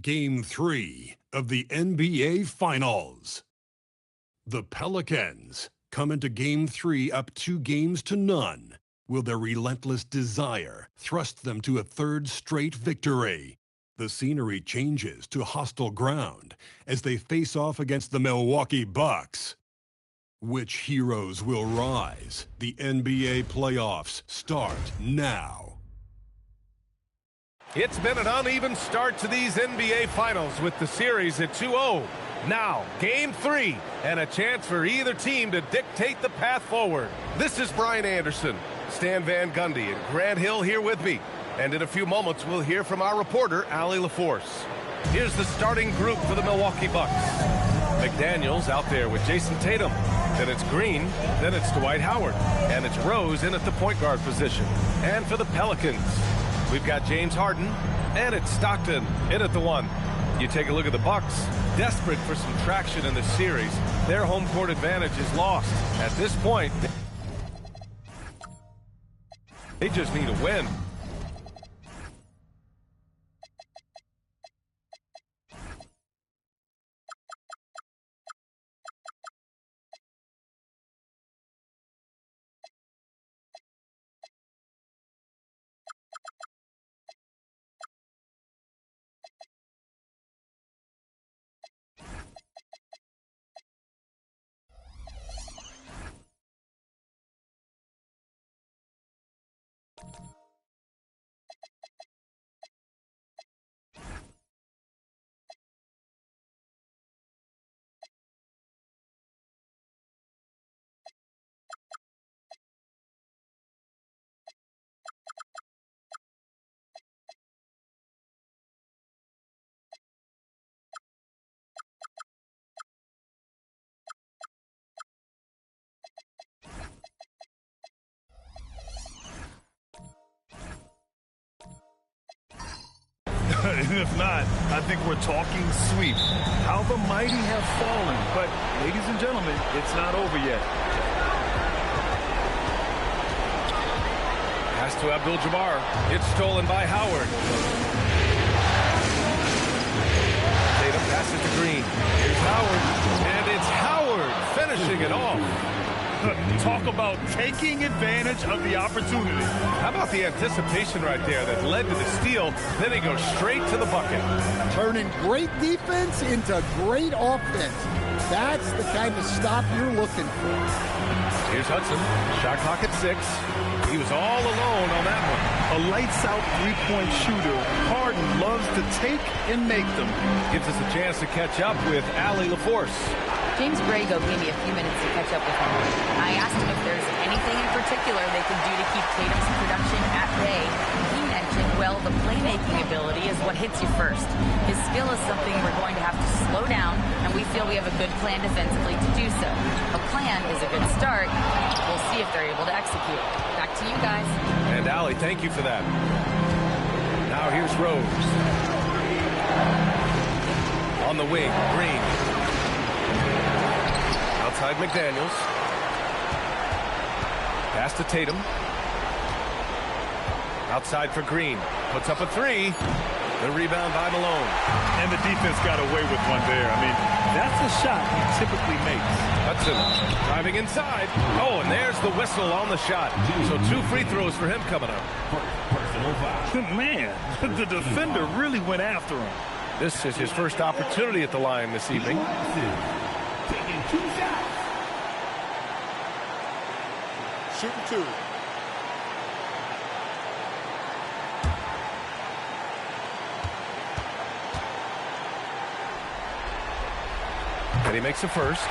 Game 3 of the NBA Finals. The Pelicans come into Game 3 up 2-0. Will their relentless desire thrust them to a third straight victory? The scenery changes to hostile ground as they face off against the Milwaukee Bucks. Which heroes will rise? The NBA playoffs start now. It's been an uneven start to these NBA Finals with the series at 2-0. Now, Game 3, and a chance for either team to dictate the path forward. This is Brian Anderson, Stan Van Gundy, and Grant Hill here with me. And in a few moments, we'll hear from our reporter, Allie LaForce. Here's the starting group for the Milwaukee Bucks. McDaniels out there with Jason Tatum. Then it's Green, then it's Dwight Howard. And it's Rose in at the point guard position. And for the Pelicans, we've got James Harden, and it's Stockton in at the 1. You take a look at the Bucks, desperate for some traction in this series. Their home court advantage is lost. At this point, they just need a win. And if not, I think we're talking sweep. How the mighty have fallen. But, ladies and gentlemen, it's not over yet. Pass to Abdul-Jabbar. It's stolen by Howard. Tatum passes to Green. Here's Howard. And it's Howard finishing it off. Talk about taking advantage of the opportunity. How about the anticipation right there that led to the steal? Then he goes straight to the bucket. Turning great defense into great offense. That's the kind of stop you're looking for. Here's Hudson. Shot clock at 6. He was all alone on that one. A lights-out three-point shooter. Harden loves to take and make them. Gives us a chance to catch up with Allie LaForce. James Brago gave me a few minutes to catch up with him. I asked him if there's anything in particular they can do to keep Tatum's production at bay. He mentioned, well, the playmaking ability is what hits you first. His skill is something we're going to have to slow down, and we feel we have a good plan defensively to do so. A plan is a good start. We'll see if they're able to execute. Back to you guys. And Allie, thank you for that. Now here's Rose. On the wing, Green. Outside McDaniels. Pass to Tatum. Outside for Green. Puts up a 3. The rebound by Malone. And the defense got away with one there. I mean, that's a shot he typically makes. Hudson driving inside. Oh, and there's the whistle on the shot. So 2 free throws for him coming up. Man, the defender really went after him. This is his first opportunity at the line this evening. Taking 2 shots. Shooting 2. And he makes a first.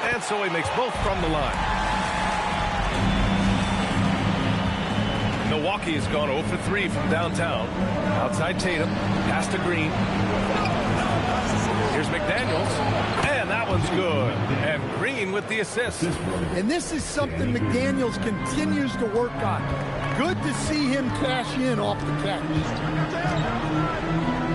And so he makes both from the line. Milwaukee has gone 0 for 3 from downtown. Outside Tatum. Pass to Green. Here's McDaniels. And that one's good. And Green with the assist. And this is something McDaniels continues to work on. Good to see him cash in off the catch.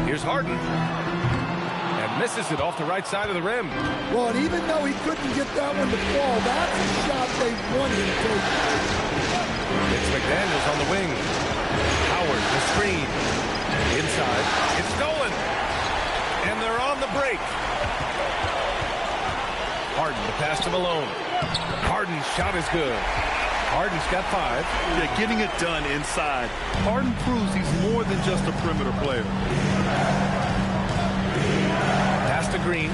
Here's Harden. And misses it off the right side of the rim. Well, and even though he couldn't get that one to fall, that's a shot they wanted to take. It's McDaniels on the wing. Howard, the screen. Inside. It's stolen. And they're on the break. Harden, the pass to Malone. Harden's shot is good. Harden's got 5. Yeah, getting it done inside. Harden proves he's more than just a perimeter player. Pass to Green.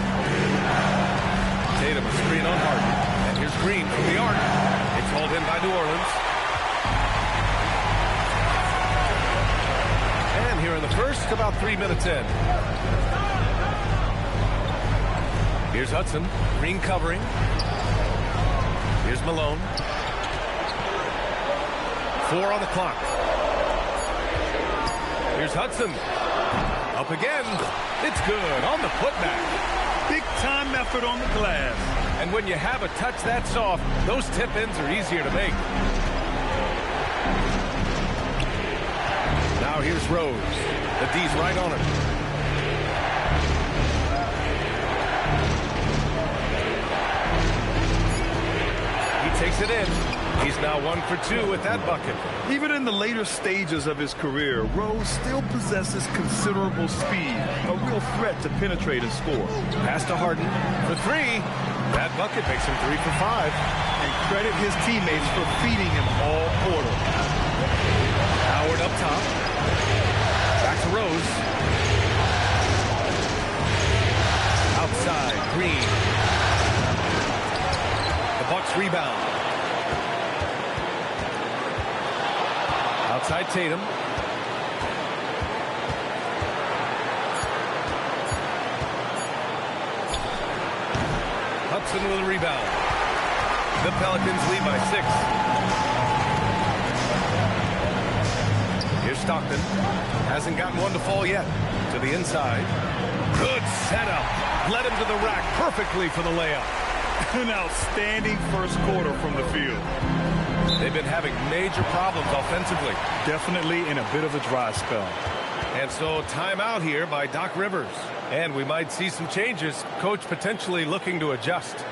Tatum, a screen on Harden. And here's Green from the arc. It's hauled in by New Orleans. And here in the first, about 3 minutes in. Here's Hudson. Green covering. Here's Malone. 4 on the clock. Here's Hudson. Up again. It's good on the putback. Big time effort on the glass. And when you have a touch that soft, those tip-ins are easier to make. Now here's Rose. The D's right on him. He takes it in. He's now 1 for 2 with that bucket. Even in the later stages of his career, Rose still possesses considerable speed, a real threat to penetrate and score. Pass to Harden for 3. That bucket makes him 3 for 5. And credit his teammates for feeding him all quarter. Howard up top. Back to Rose. Outside, Green. The Bucks rebound. Outside Tatum. Hudson with a rebound. The Pelicans lead by 6. Here's Stockton. Hasn't gotten one to fall yet. To the inside. Good setup. Led him to the rack perfectly for the layup. An outstanding first quarter from the field. They've been having major problems offensively. Definitely in a bit of a dry spell. And so timeout here by Doc Rivers. And we might see some changes. Coach potentially looking to adjust.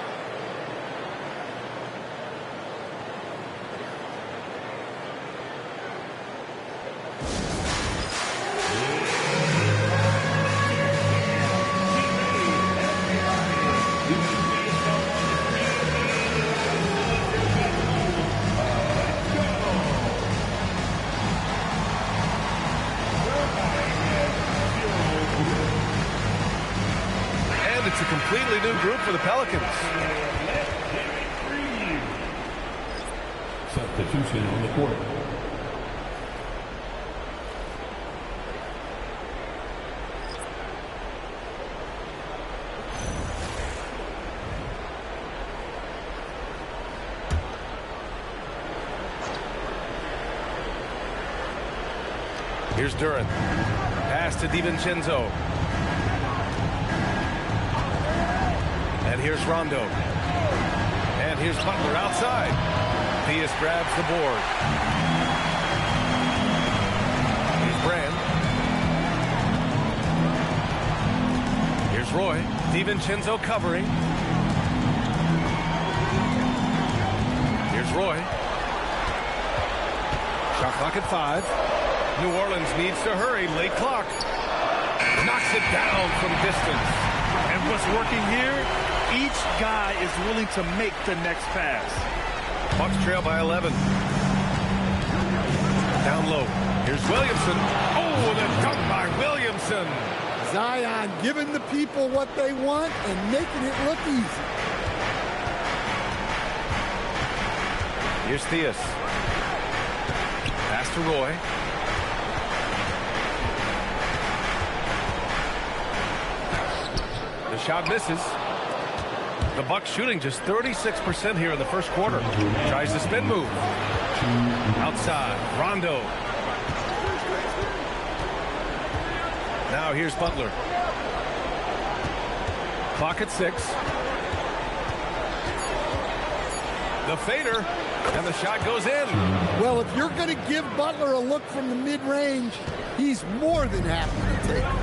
It's a completely new group for the Pelicans. Substitution on the court. Here's Duran. Pass to DiVincenzo. And here's Rondo. And here's Butler outside. Diaz grabs the board. Here's Brand. Here's Roy. DiVincenzo covering. Here's Roy. Shot clock at 5. New Orleans needs to hurry. Late clock. Knocks it down from distance. And what's working here? Each guy is willing to make the next pass. Bucks trail by 11. Down low. Here's Williamson. Oh, the dunk by Williamson. Zion giving the people what they want and making it look easy. Here's Theus. Pass to Roy. The shot misses. The Bucks shooting just 36% here in the first quarter. Tries the spin move. Outside, Rondo. Now here's Butler. Clock at 6. The fader, and the shot goes in. Well, if you're going to give Butler a look from the mid-range, he's more than happy to take it.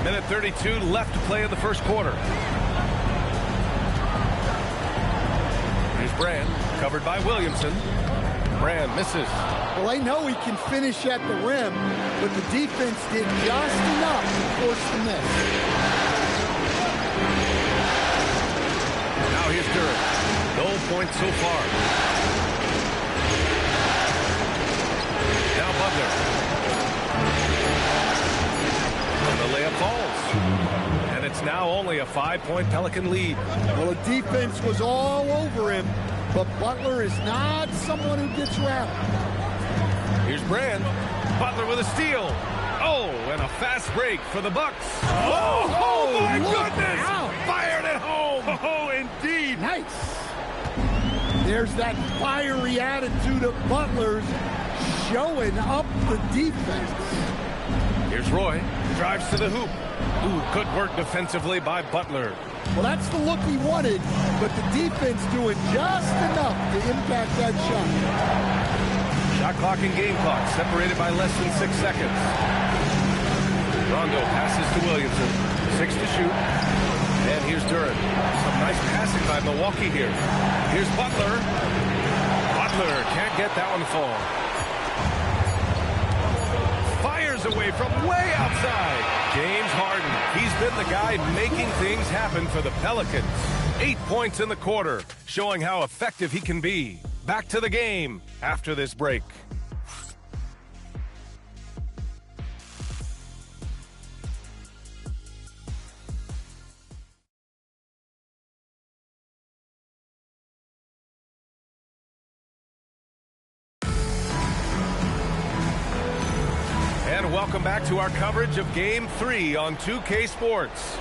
Minute 32 left to play in the first quarter. Here's Brand, covered by Williamson. Brand misses. Well, I know he can finish at the rim, but the defense did just enough to force the miss. Now here's Durant. No points so far. Now Butler. And the layup falls. And it's now only a 5-point Pelican lead. Well, the defense was all over him, but Butler is not someone who gets rattled. Here's Brand. Butler with a steal. Oh, and a fast break for the Bucks. Oh my goodness! Out. Fired at home. Oh, indeed. Nice. There's that fiery attitude of Butler's showing up the defense. Here's Roy. Drives to the hoop. Ooh, good work defensively by Butler. Well, that's the look he wanted, but the defense doing just enough to impact that shot. Shot clock and game clock separated by less than 6 seconds. Rondo passes to Williamson. 6 to shoot. And here's Durant. Some nice passing by Milwaukee here. Here's Butler. Butler can't get that one to fall. Fires away from way outside. James Harden. He's been the guy making things happen for the Pelicans. 8 points in the quarter, showing how effective he can be. Back to the game after this break. And welcome back to our coverage of Game 3 on 2K Sports.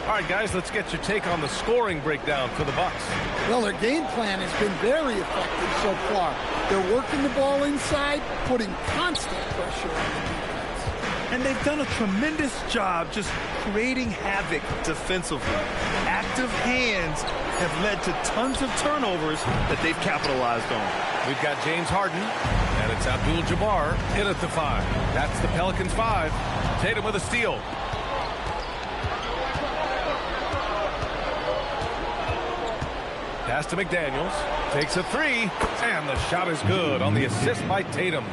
All right, guys, let's get your take on the scoring breakdown for the Bucks. Well, their game plan has been very effective so far. They're working the ball inside, putting constant pressure on the defense. And they've done a tremendous job just creating havoc defensively. Active hands have led to tons of turnovers that they've capitalized on. We've got James Harden, and it's Abdul-Jabbar in at the 5. That's the Pelicans' 5. Tatum with a steal. Pass to McDaniels. Takes a 3, and the shot is good on the assist by Tatum.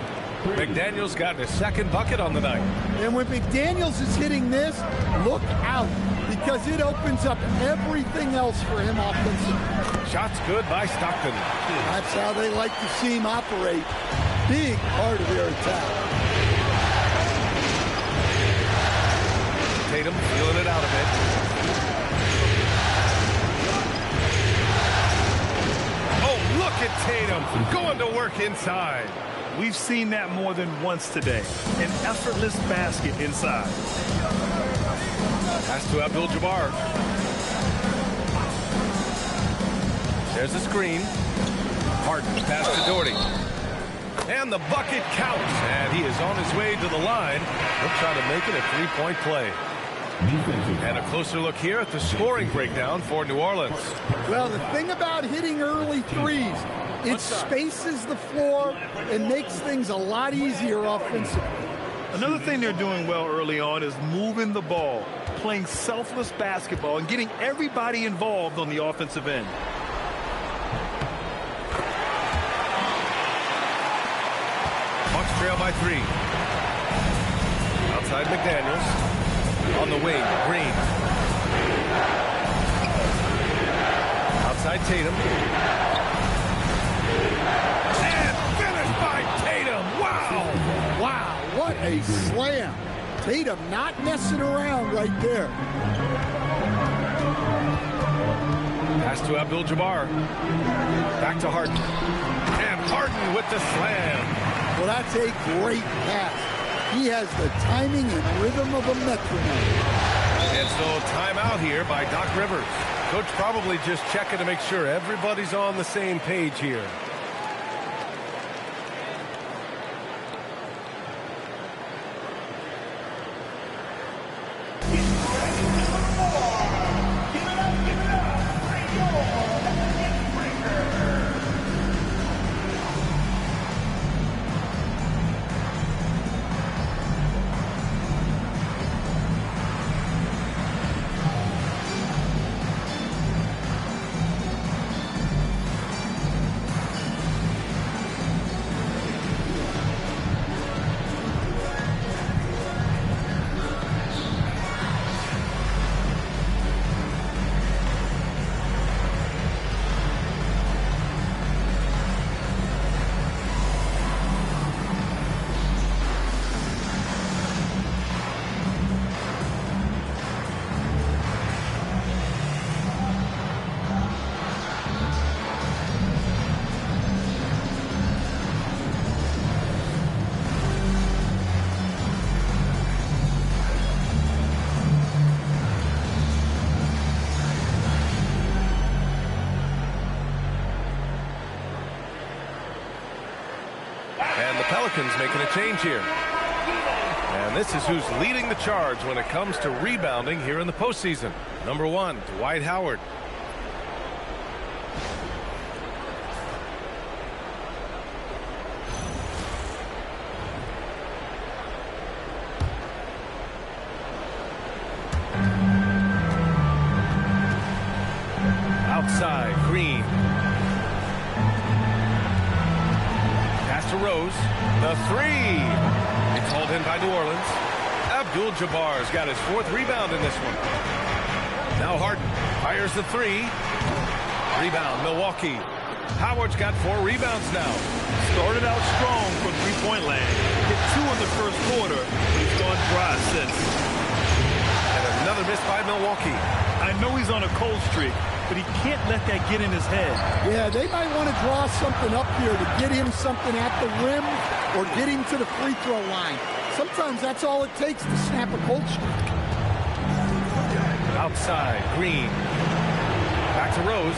McDaniels got his second bucket on the night. And when McDaniels is hitting this, look out, because it opens up everything else for him offensively. Shots good by Stockton. That's how they like to see him operate. Big part of their attack. Tatum feeling it out a bit. Oh, look at Tatum going to work inside. We've seen that more than once today. An effortless basket inside. Pass to Abdul-Jabbar. There's a screen. Harden pass to Doherty. And the bucket counts. And he is on his way to the line. He'll try to make it a three-point play. And a closer look here at the scoring breakdown for New Orleans. Well, the thing about hitting early threes, it spaces the floor and makes things a lot easier offensively. Another thing they're doing well early on is moving the ball, playing selfless basketball, and getting everybody involved on the offensive end. Bucks trail by 3. Outside McDaniels. On the wing, Green. Outside Tatum. And finished by Tatum. Wow! Wow, what a slam. Tatum not messing around right there. Pass to Abdul-Jabbar. Back to Harden. And Harden with the slam. Well, that's a great pass. He has the timing and rhythm of a metronome. And so timeout here by Doc Rivers. Coach probably just checking to make sure everybody's on the same page here. Pelicans making a change here. And this is who's leading the charge when it comes to rebounding here in the postseason. Number 1, Dwight Howard. Outside, Green. Pass to Rose. The three. It's hauled in by New Orleans. Abdul-Jabbar's got his 4th rebound in this one. Now Harden fires the three. Rebound, Milwaukee. Howard's got 4 rebounds now. Started out strong from three-point land. Hit 2 in the first quarter, but he's gone dry since. And another miss by Milwaukee. I know he's on a cold streak, but he can't let that get in his head. Yeah, they might want to draw something up here to get him something at the rim or get him to the free throw line. Sometimes that's all it takes to snap a cold streak. Outside, Green. Back to Rose.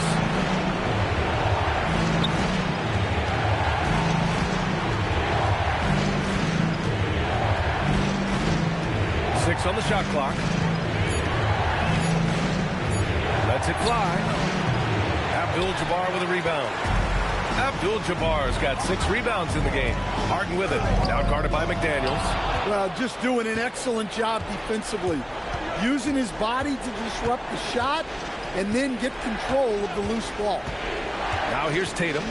Six on the shot clock. Lets it fly. Abdul-Jabbar with a rebound. Abdul-Jabbar's got 6 rebounds in the game. Harden with it. Now guarded by McDaniels. Well, just doing an excellent job defensively. Using his body to disrupt the shot and then get control of the loose ball. Now here's Tatum.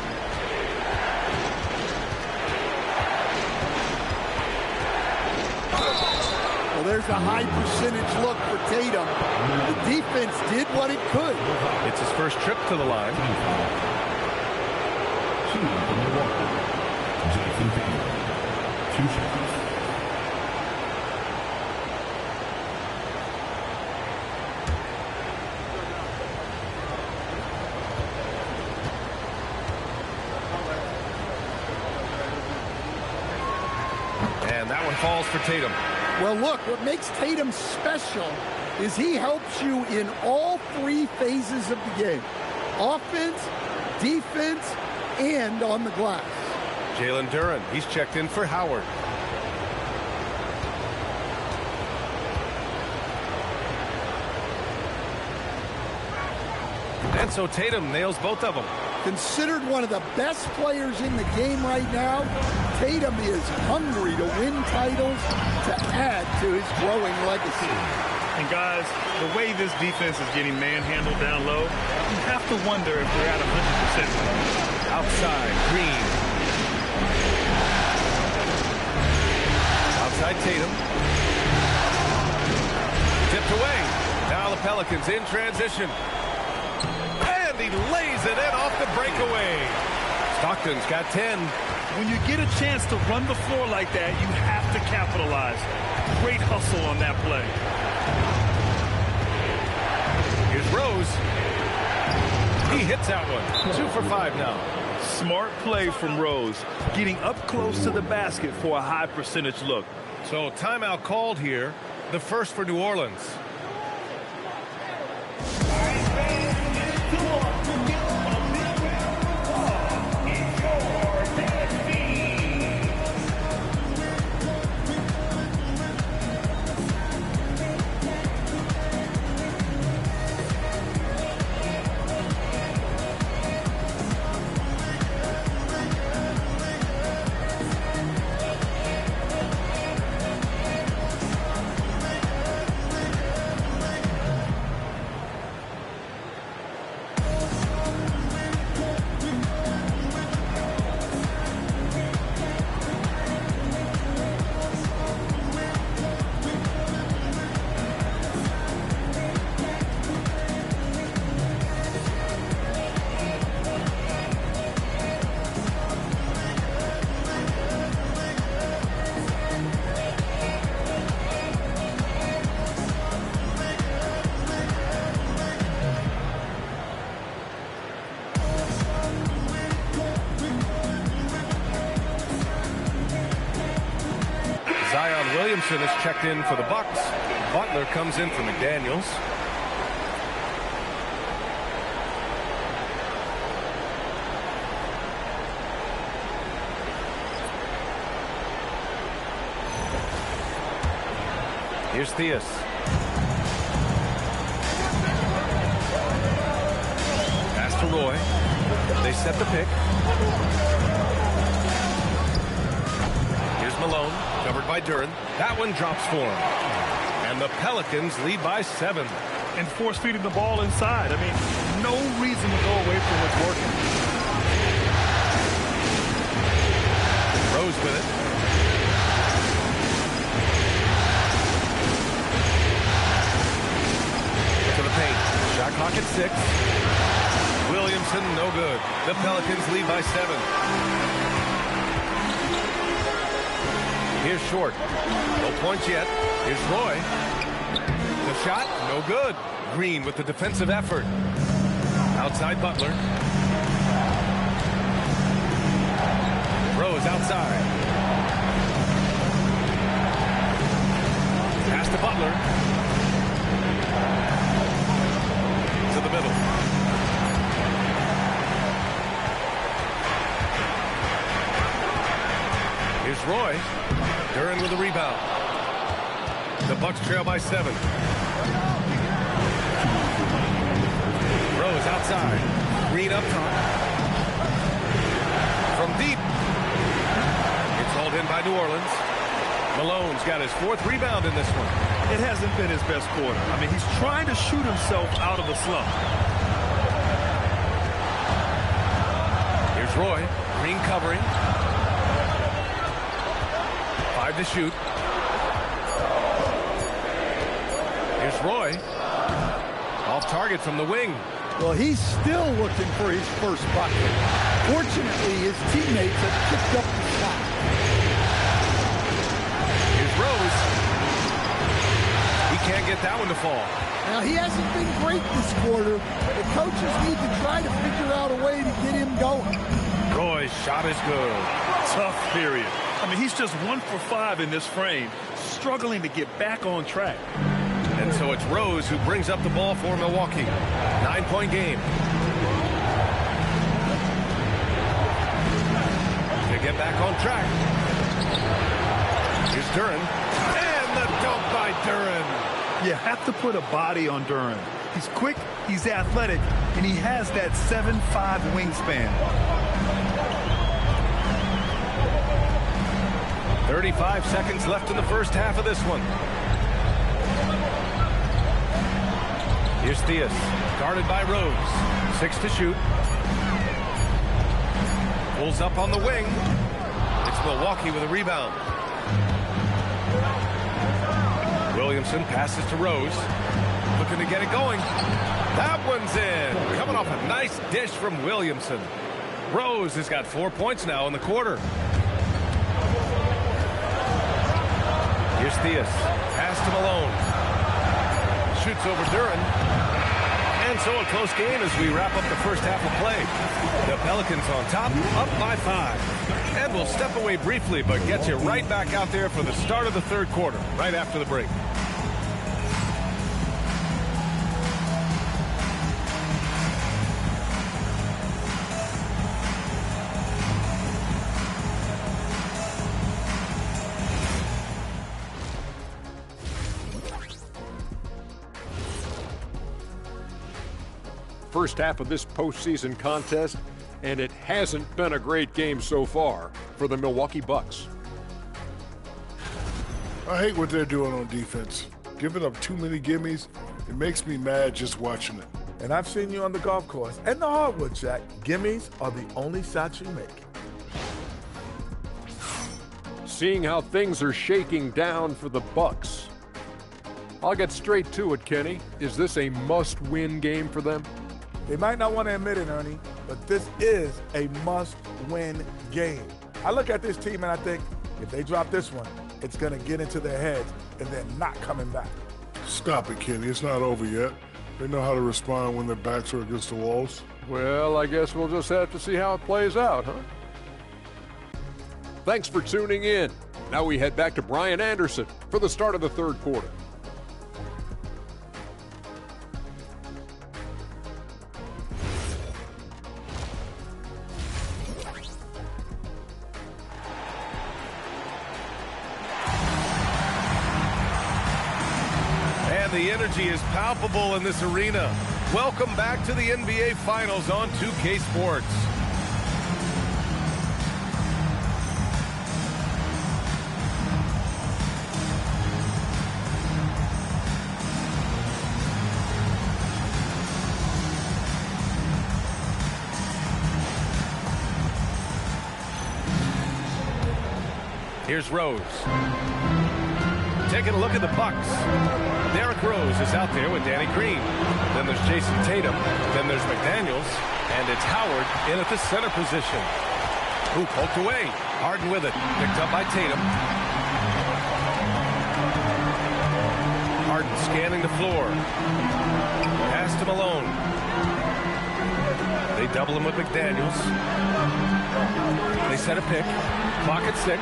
Well, there's a high percentage look for Tatum. The defense did what it could. It's his first trip to the line. And that one falls for Tatum. Well, look, what makes Tatum special is he helps you in all 3 phases of the game. Offense, defense, and on the glass. Jalen Duren, he's checked in for Howard. And so Tatum nails both of them. Considered one of the best players in the game right now, Tatum is hungry to win titles to add to his growing legacy. And guys, the way this defense is getting manhandled down low, you have to wonder if they're at 100%. Outside, Green. Outside Tatum. Tipped away. Now the Pelicans in transition. And he lays it in off the breakaway. Stockton's got 10. When you get a chance to run the floor like that, you have to capitalize. Great hustle on that play. Here's Rose. He hits that one. 2 for 5 now. Smart play from Rose, getting up close to the basket for a high percentage look. So timeout called here, the first for New Orleans. Williamson is checked in for the Bucks. Butler comes in for McDaniels. Here's Theus. Pass to Roy. They set the pick. Here's Malone, covered by Duren. That one drops for him. And the Pelicans lead by 7. And force feeding the ball inside. I mean, no reason to go away from what's working. Rose with it. To the paint. Shot clock at 6. Williamson, no good. The Pelicans lead by 7. Here's Short. No points yet. Here's Roy. The shot, no good. Green with the defensive effort. Outside Butler. Rose outside. Pass to Butler. To the middle. Here's Roy. Duren with a rebound. The Bucks trail by 7. Rose outside. Green up top. From deep. It's hauled in by New Orleans. Malone's got his 4th rebound in this one. It hasn't been his best quarter. I mean, he's trying to shoot himself out of a slump. Here's Roy. Green covering. 5 to shoot. Here's Roy. Off target from the wing. Well, he's still looking for his first bucket. Fortunately, his teammates have picked up the slack. Here's Rose. He can't get that one to fall. Now, he hasn't been great this quarter. The coaches need to try to figure out a way to get him going. Roy's shot is good. Tough period. I mean, he's just 1 for 5 in this frame, struggling to get back on track. And so it's Rose who brings up the ball for Milwaukee. 9-point game. To get back on track. Here's Duren. And the dunk by Duren. You have to put a body on Duren. He's quick, he's athletic, and he has that 7'5" wingspan. 35 seconds left in the first half of this one. Here's Theus, guarded by Rose. 6 to shoot. Pulls up on the wing. It's Milwaukee with a rebound. Williamson passes to Rose. Looking to get it going. That one's in. Coming off a nice dish from Williamson. Rose has got 4 points now in the quarter. Here's Theus. Pass to Malone. Shoots over Duren. And so a close game as we wrap up the first half of play. The Pelicans on top, up by 5. And we'll step away briefly, but get you right back out there for the start of the third quarter, right after the break. First half of this postseason contest, and it hasn't been a great game so far for the Milwaukee Bucks. I hate what they're doing on defense. Giving up too many gimmies, it makes me mad just watching it. And I've seen you on the golf course and the hardwood, Jack. Gimmies are the only shots you make. Seeing how things are shaking down for the Bucks, I'll get straight to it, Kenny. Is this a must-win game for them? They might not want to admit it, Ernie, but this is a must-win game. I look at this team and I think, if they drop this one, it's going to get into their heads and they're not coming back. Stop it, Kenny. It's not over yet. They know how to respond when their backs are against the walls. Well, I guess we'll just have to see how it plays out, huh? Thanks for tuning in. Now we head back to Brian Anderson for the start of the third quarter. the energy is palpable in this arena. Welcome back to the NBA Finals on 2K Sports. Here's Rose. Taking a look at the Bucks. Derrick Rose is out there with Danny Green. Then there's Jason Tatum. Then there's McDaniels. And it's Howard in at the center position. Ooh, poked away. Harden with it. Picked up by Tatum. Harden scanning the floor. Pass to Malone. They double him with McDaniels. They set a pick. Clock at 6.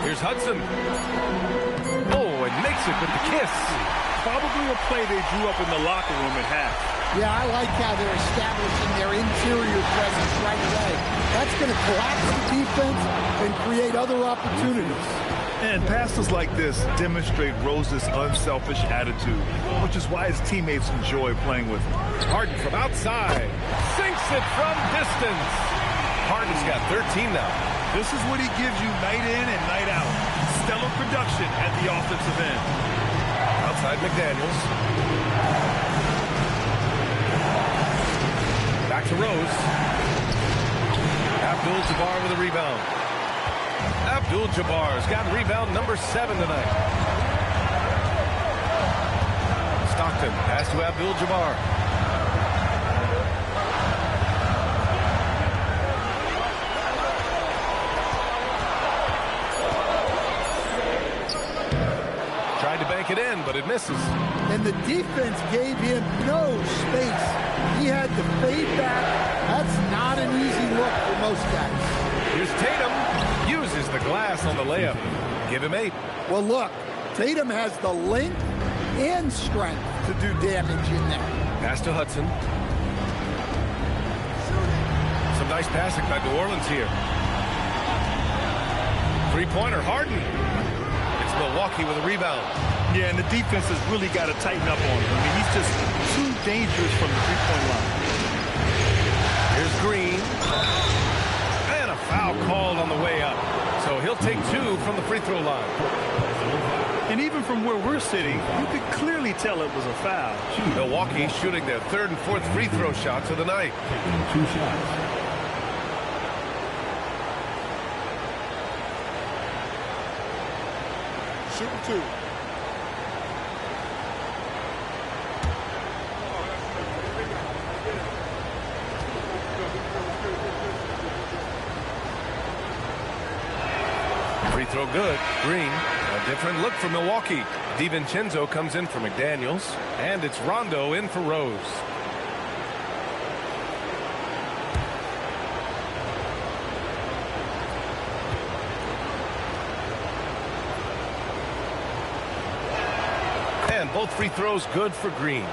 Here's Hudson. Oh, and makes it with the kiss. Probably a play they drew up in the locker room at half. Yeah, I like how they're establishing their interior presence right away. That's going to collapse the defense and create other opportunities. And passes like this demonstrate Rose's unselfish attitude, which is why his teammates enjoy playing with him. Harden from outside. Sinks it from distance. Harden's got 13 now. This is what he gives you night in and night out. Stellar production at the offensive end. Outside McDaniels. Back to Rose. Abdul-Jabbar with a rebound. Abdul-Jabbar's got rebound number 7 tonight. Stockton pass to Abdul-Jabbar. Tried to bank it in, but it misses. And the defense gave him no space. He had to fade back. That's not an easy look for most guys. Here's Tatum. Uses the glass on the layup. Give him 8. Well, look, Tatum has the length and strength to do damage in there. Pass to Hudson. Some nice passing by New Orleans here. Three-pointer, Harden. It's Milwaukee with a rebound. Yeah, and the defense has really got to tighten up on him. I mean, he's just too dangerous from the three-point line. Here's Green. And a foul called on the way up. So he'll take 2 from the free throw line. And even from where we're sitting, you could clearly tell it was a foul. Milwaukee shooting their 3rd and 4th free throw shots of the night. 2 shots. Shooting 2. Free throw good. Green. A different look for Milwaukee. DiVincenzo comes in for McDaniels. And it's Rondo in for Rose. And both free throws good for Green.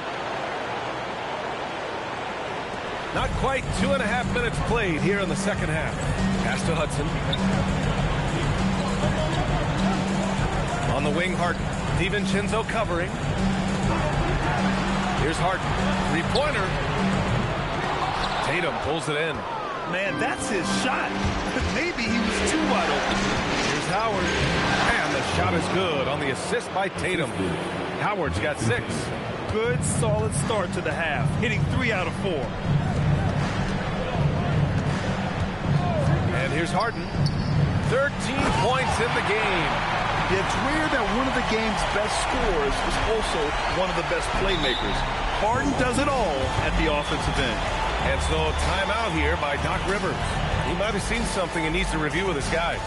Not quite 2.5 minutes played here in the second half. Pass to Hudson. On the wing, Harden. DiVincenzo covering. Here's Harden. Three-pointer. Tatum pulls it in. Man, that's his shot. Maybe he was too wide open. Here's Howard. And the shot is good on the assist by Tatum. Howard's got 6. Good, solid start to the half, hitting 3 out of 4. And here's Harden. 13 points in the game. It's rare that one of the game's best scorers is also one of the best playmakers. Harden does it all at the offensive end. And so timeout here by Doc Rivers. He might have seen something and needs to review with his guys.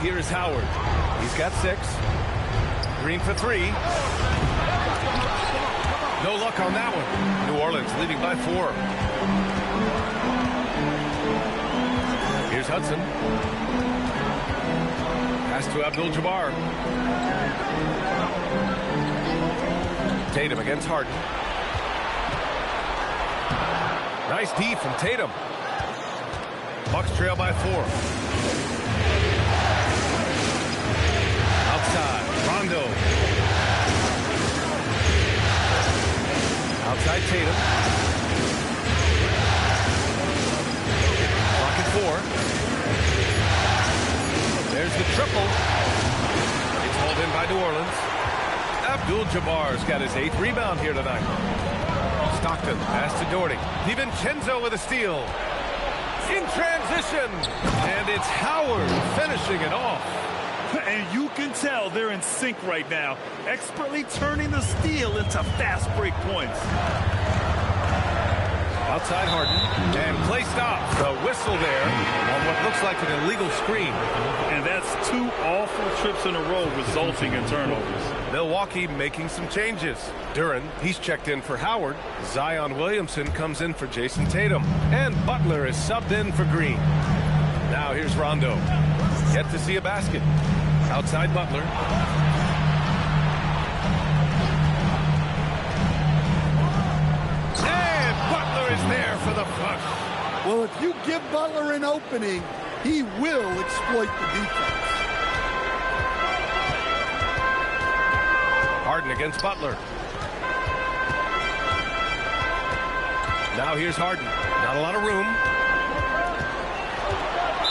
here is Howard. He's got 6. Green for 3. No luck on that one. New Orleans leading by 4. Here's Hudson. Pass to Abdul-Jabbar. Tatum against Harden. Nice D from Tatum. Bucks trail by 4. Outside, Rondo. Outside Tatum. Clock at 4. There's the triple. It's hauled in by New Orleans. Abdul-Jabbar's got his 8th rebound here tonight. Stockton pass to Doherty. DiVincenzo with a steal. In transition. And it's Howard finishing it off. And you can tell they're in sync right now, expertly turning the steal into fast break points. Outside Harden. And play stops. The whistle there on what looks like an illegal screen. And that's 2 awful trips in a row resulting in turnovers. Milwaukee making some changes. Duren, he's checked in for Howard. Zion Williamson comes in for Jason Tatum. And Butler is subbed in for Green. Now here's Rondo. Yet to see a basket. Outside Butler. And Butler is there for the flush. Well, if you give Butler an opening, he will exploit the defense. Harden against Butler. Now here's Harden. Not a lot of room.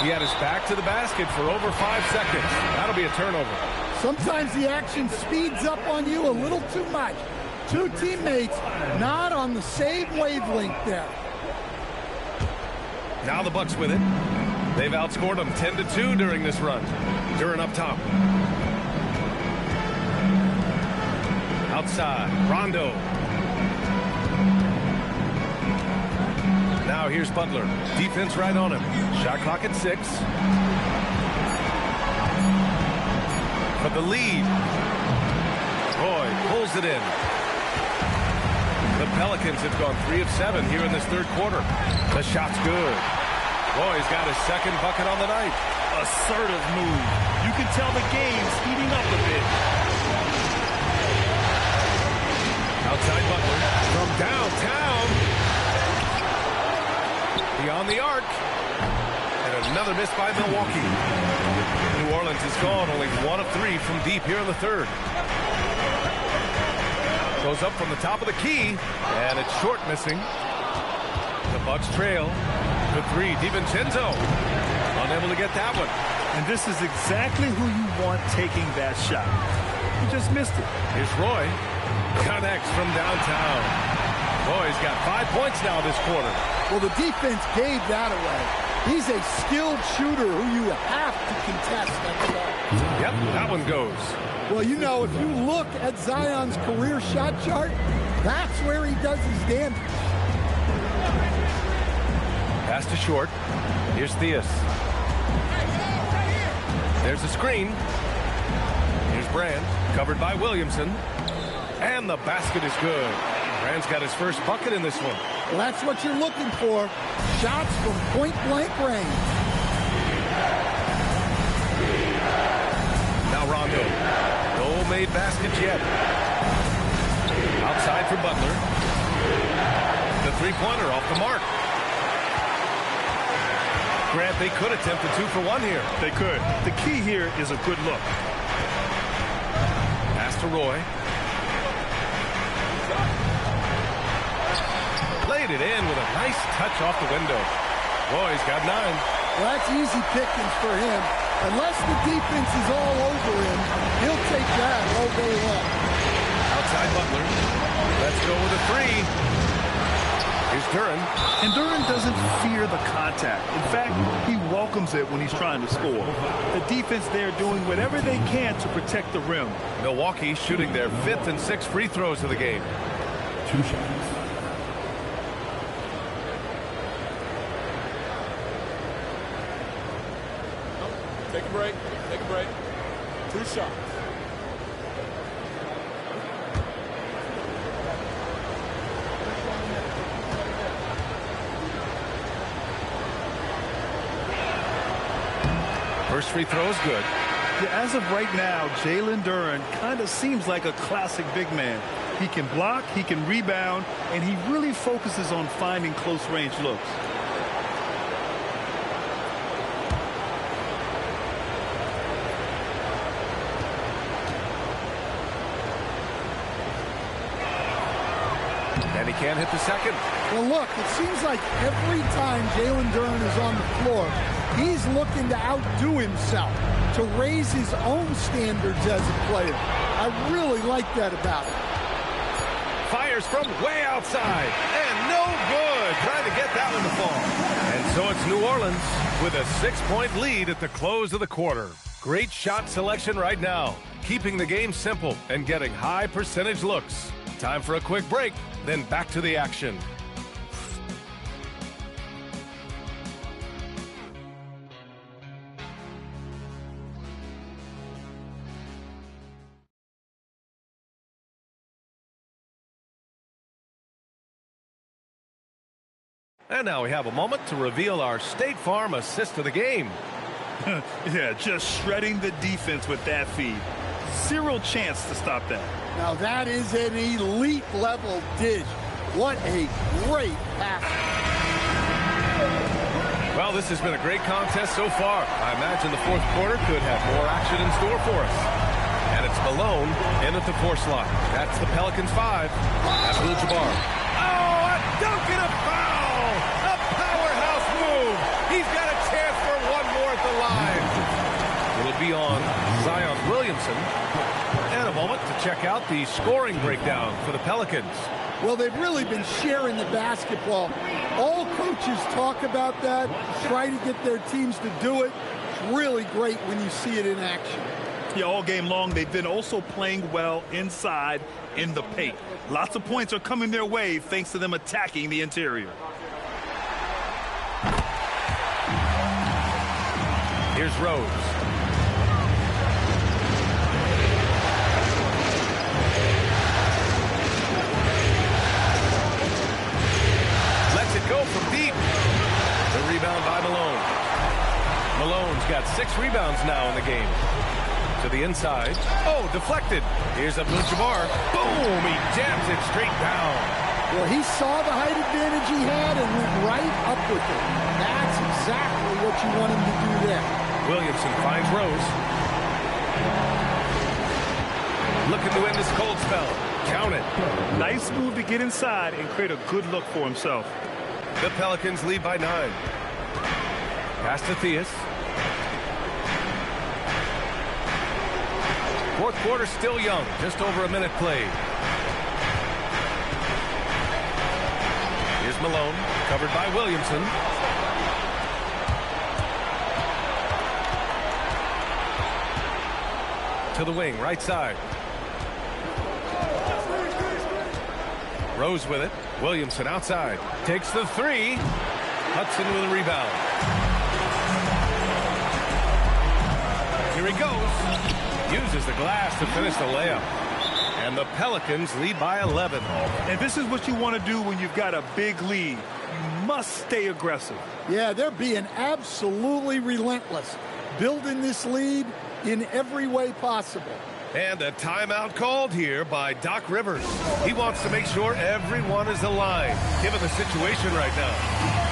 He had his back to the basket for over 5 seconds. That'll be a turnover. Sometimes the action speeds up on you a little too much. 2 teammates not on the same wavelength there. Now the Bucks with it. They've outscored them 10-2 during this run. Duren up top. Outside, Rondo. Now here's Butler. Defense right on him. Shot clock at 6. For the lead. Roy pulls it in. The Pelicans have gone 3 of 7 here in this 3rd quarter. The shot's good. Roy's got his 2nd bucket on the night. Assertive move. You can tell the game's heating up a bit. Outside Butler from downtown. Beyond the arc. And another miss by Milwaukee. New Orleans has gone only 1 of 3 from deep here in the 3rd. Goes up from the top of the key. And it's short missing. The Bucks trail. The 3, DiVincenzo. Unable to get that one. And this is exactly who you want taking that shot. You just missed it. Here's Roy. Connects from downtown. Roy's got 5 points now this quarter. Well, the defense gave that away. He's a skilled shooter who you have to contest at the ball. Yep, that one goes. Well, you know, if you look at Zion's career shot chart, that's where he does his damage. Pass to short. Here's Theus. There's a screen. Here's Brand, covered by Williamson. And the basket is good. Brand's got his first bucket in this one. Well, that's what you're looking for. Shots from point-blank range. Now Rondo. No made baskets yet. Outside for Butler. The three-pointer off the mark. Grant, they could attempt a 2 for 1 here. They could. The key here is a good look. Pass to Roy. Laid it in with a nice touch off the window. Roy's got 9. Well, that's easy pickings for him. Unless the defense is all over him, he'll take that all day long. Outside Butler. Let's go with a 3. Here's Duren. And Duren doesn't fear the contact. In fact, he welcomes it when he's trying to score. The defense there doing whatever they can to protect the rim. Milwaukee shooting their 5th and 6th free throws of the game. 2 shots. Take break. Take a break. 2 shots. First free throw is good. Yeah, as of right now, Jalen Duren kind of seems like a classic big man. He can block, he can rebound, and he really focuses on finding close-range looks. And he can't hit the second. Well, look, it seems like every time Jalen Duren is on the floor, he's looking to outdo himself, to raise his own standards as a player. I really like that about him. Fires from way outside, and no good. Trying to get that one to fall. And so it's New Orleans with a 6-point lead at the close of the quarter. Great shot selection right now, keeping the game simple and getting high percentage looks. Time for a quick break, then back to the action. And now we have a moment to reveal our State Farm assist of the game. Yeah, just shredding the defense with that feed. Zero chance to stop that. Now that is an elite level dish. What a great pass. Well, this has been a great contest so far. I imagine the fourth quarter could have more action in store for us. And it's Malone in at the four slot. That's the Pelicans 5. Abdul-Jabbar. Oh, a dunk and a foul! A powerhouse move! He's got a chance for one more at the line. It'll be on Zion Williamson. And a moment to check out the scoring breakdown for the Pelicans. Well, they've really been sharing the basketball. All coaches talk about that, try to get their teams to do it. It's really great when you see it in action. Yeah, all game long, they've been also playing well inside in the paint. Lots of points are coming their way thanks to them attacking the interior. Here's Rose. Lets it go from deep. The rebound by Malone. Malone's got 6 rebounds now in the game. To the inside. Oh, deflected. Here's Abdul-Jabbar. Boom! He jams it straight down. Well, he saw the height advantage he had and went right up with it. That's exactly what you want him to do there. Williamson finds Rose. Looking to end this cold spell. Count it. Nice move to get inside and create a good look for himself. The Pelicans lead by 9. Pass to Theus. Fourth quarter still young. Just over a minute played. Here's Malone. Covered by Williamson. To the wing, right side. Rose with it. Williamson outside. Takes the 3. Hudson with a rebound. Here he goes. Uses the glass to finish the layup. And the Pelicans lead by 11. And this is what you want to do when you've got a big lead. You must stay aggressive. Yeah, they're being absolutely relentless, building this lead in every way possible. And a timeout called here by Doc Rivers. He wants to make sure everyone is aligned, given the situation right now.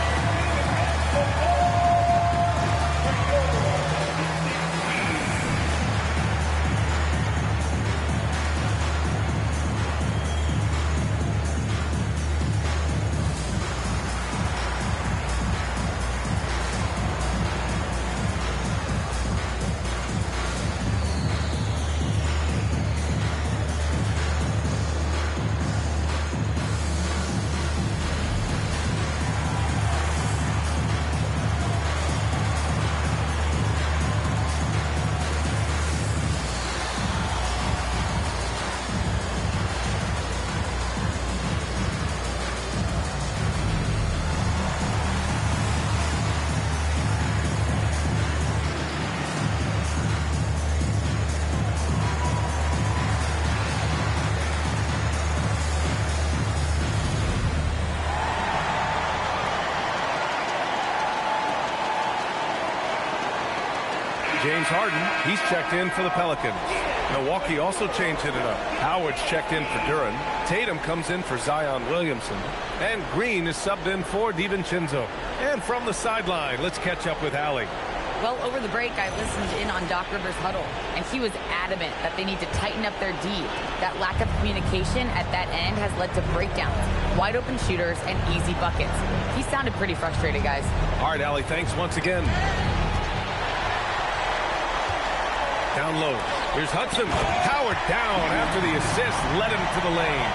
James Harden, he's checked in for the Pelicans. Milwaukee also changing it up. Howard's checked in for Duran. Tatum comes in for Zion Williamson. And Green is subbed in for DiVincenzo. And from the sideline, let's catch up with Allie. Well, over the break, I listened in on Doc Rivers' huddle, and he was adamant that they need to tighten up their D. That lack of communication at that end has led to breakdowns, wide open shooters, and easy buckets. He sounded pretty frustrated, guys. All right, Allie, thanks once again. Down low. Here's Hudson. Howard down after the assist, led him to the lane.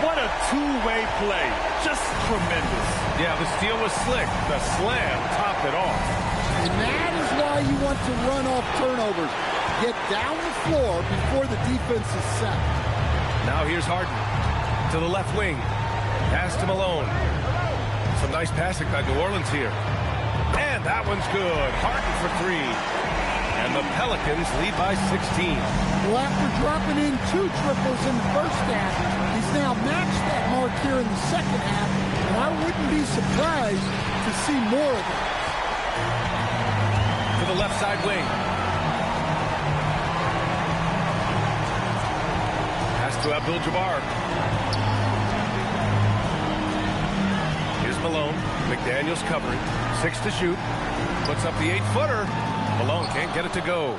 What a two-way play. Just tremendous. Yeah, the steal was slick. The slam topped it off. And that is why you want to run off turnovers. Get down the floor before the defense is set. Now here's Harden to the left wing. Pass to Malone. Some nice passing by New Orleans here. And that one's good. Harden for three. And the Pelicans lead by 16. Well, after dropping in 2 triples in the first half, he's now matched that mark here in the second half, and I wouldn't be surprised to see more of it. To the left side wing. Pass to Abdul-Jabbar. Here's Malone. McDaniels covering. 6 to shoot. Puts up the 8-footer. Malone can't get it to go.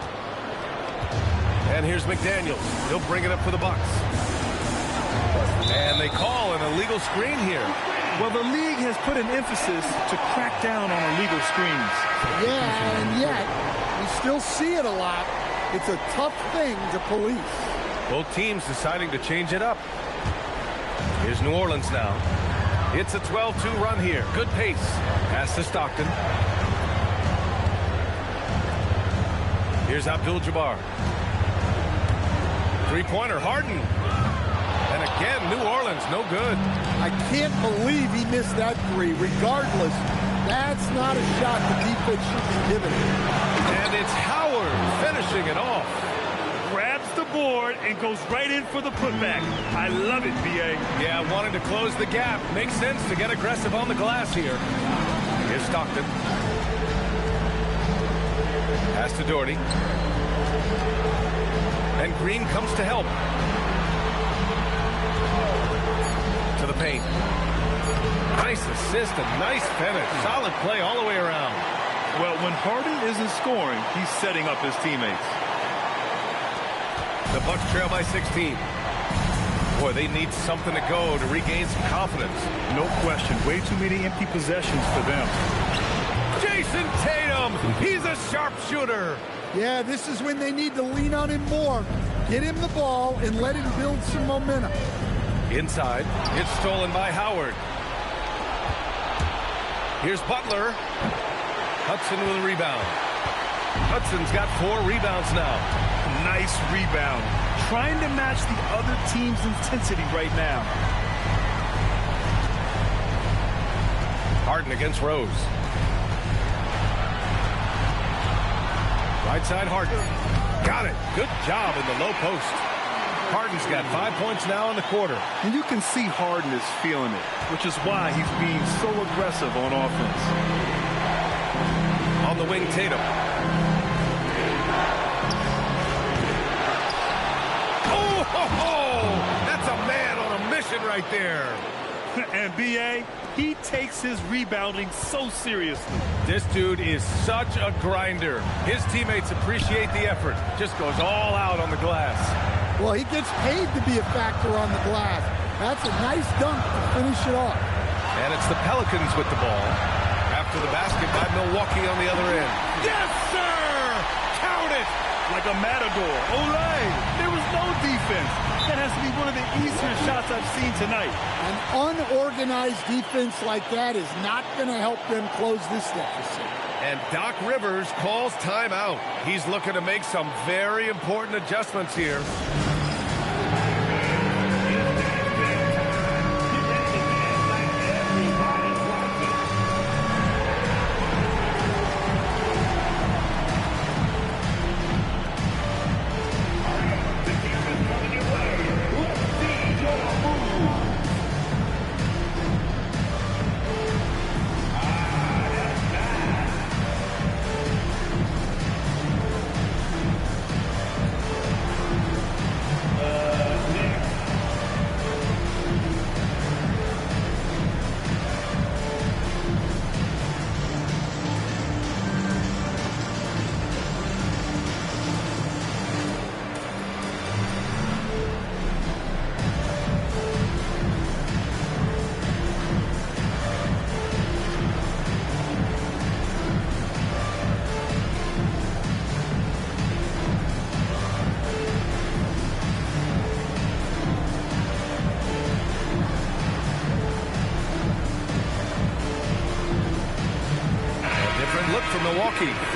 And here's McDaniels. He'll bring it up for the Bucks. And they call an illegal screen here. Well, the league has put an emphasis to crack down on illegal screens. Yeah, and yet, we still see it a lot. It's a tough thing to police. Both teams deciding to change it up. Here's New Orleans now. It's a 12-2 run here. Good pace. Pass to Stockton. Here's Abdul-Jabbar. Three-pointer, Harden. And again, New Orleans, no good. I can't believe he missed that three. Regardless, that's not a shot the defense should be giving. And it's Howard finishing it off. Grabs the board and goes right in for the putback. I love it, B.A. Yeah, wanting to close the gap. Makes sense to get aggressive on the glass here. Here's Stockton. Pass to Doherty. And Green comes to help. To the paint. Nice assist and nice finish. Solid play all the way around. Well, when Harden isn't scoring, he's setting up his teammates. The Bucks trail by 16. Boy, they need something to go to regain some confidence. No question. Way too many empty possessions for them. Jason Tatum, he's a sharpshooter. Yeah, this is when they need to lean on him more. Get him the ball and let him build some momentum. Inside, it's stolen by Howard. Here's Butler. Hudson with a rebound. Hudson's got 4 rebounds now. Nice rebound. Trying to match the other team's intensity right now. Harden against Rose. Right side, Harden. Got it. Good job in the low post. Harden's got 5 points now in the quarter. And you can see Harden is feeling it, which is why he's being so aggressive on offense. On the wing, Tatum. Oh, that's a man on a mission right there. And B.A., he takes his rebounding so seriously. This dude is such a grinder. His teammates appreciate the effort. Just goes all out on the glass. Well, he gets paid to be a factor on the glass. That's a nice dunk to finish it off. And it's the Pelicans with the ball. After the basket by Milwaukee on the other end. Yes, sir! Count it! Like a matador. Olay! There was no defense. That has to be one of the easier shots I've seen tonight. An unorganized defense like that is not going to help them close this deficit. And Doc Rivers calls timeout. He's looking to make some very important adjustments here.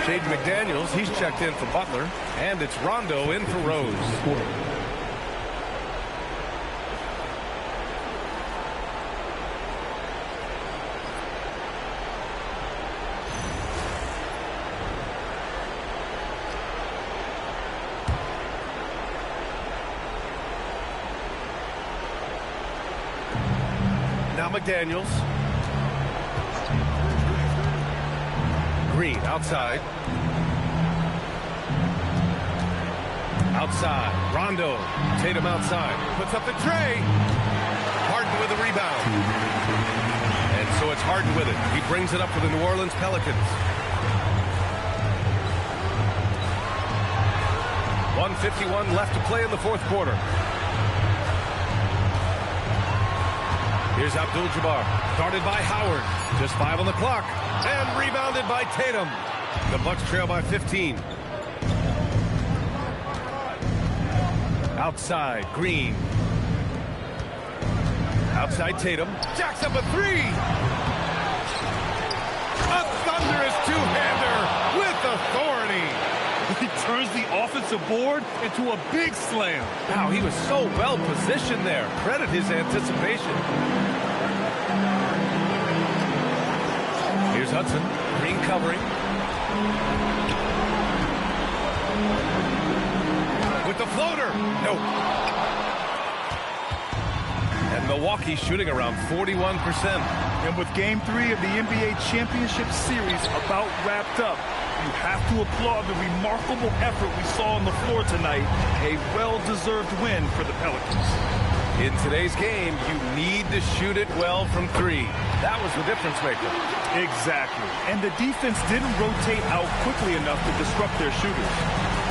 Jaden McDaniels, he's checked in for Butler. And it's Rondo in for Rose. Now McDaniels. Green outside. Outside. Rondo. Tatum outside. Puts up the tray. Harden with the rebound. And so it's Harden with it. He brings it up for the New Orleans Pelicans. 1:51 left to play in the fourth quarter. Here's Abdul-Jabbar, guarded by Howard. Just 5 on the clock. And rebounded by Tatum. The Bucks trail by 15. Outside, Green. Outside Tatum. Jacks up a three. A thunderous two-hander with authority. He turns the offensive board into a big slam. Wow, he was so well positioned there. Credit his anticipation. Here's Hudson. Green covering. With the floater. Nope. And Milwaukee shooting around 41%. And with Game 3 of the NBA Championship Series about wrapped up, you have to applaud the remarkable effort we saw on the floor tonight. A well-deserved win for the Pelicans. In today's game, you need to shoot it well from 3. That was the difference maker. Exactly. And the defense didn't rotate out quickly enough to disrupt their shooters.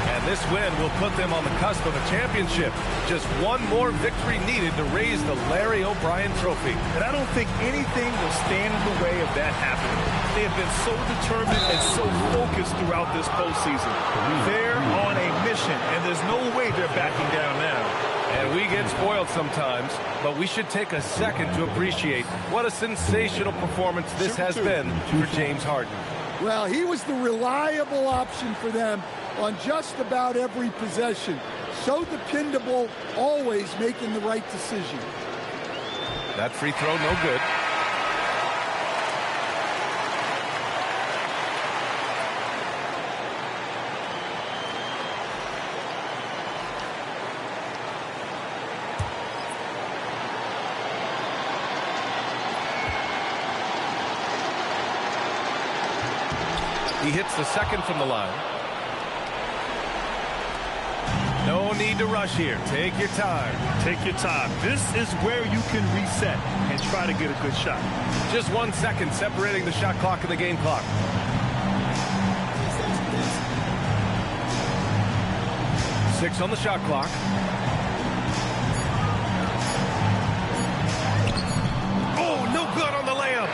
And this win will put them on the cusp of a championship. Just one more victory needed to raise the Larry O'Brien Trophy. And I don't think anything will stand in the way of that happening. They have been so determined and so focused throughout this postseason. They're on a mission, and there's no way they're backing down now. And we get spoiled sometimes, but we should take a second to appreciate what a sensational performance this has been for James Harden. Well, he was the reliable option for them on just about every possession. So dependable, always making the right decision. That free throw, no good. He hits the second from the line. No need to rush here. Take your time. Take your time. This is where you can reset and try to get a good shot. Just 1 second separating the shot clock and the game clock. Six on the shot clock. Oh, no good on the layup.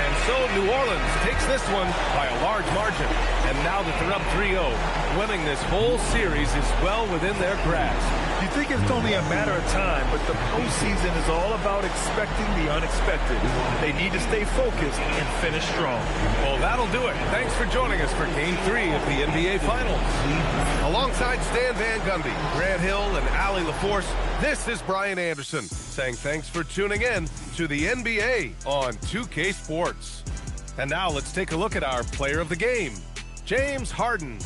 And so New Orleans takes this one by a large margin. And now that they're up 3-0, winning this whole series is well within their grasp. You think it's only a matter of time, but the postseason is all about expecting the unexpected. They need to stay focused and finish strong. Well, that'll do it. Thanks for joining us for Game 3 of the NBA Finals. Alongside Stan Van Gundy, Grant Hill, and Allie LaForce, this is Brian Anderson saying thanks for tuning in to the NBA on 2K Sports. And now let's take a look at our player of the game, James Harden.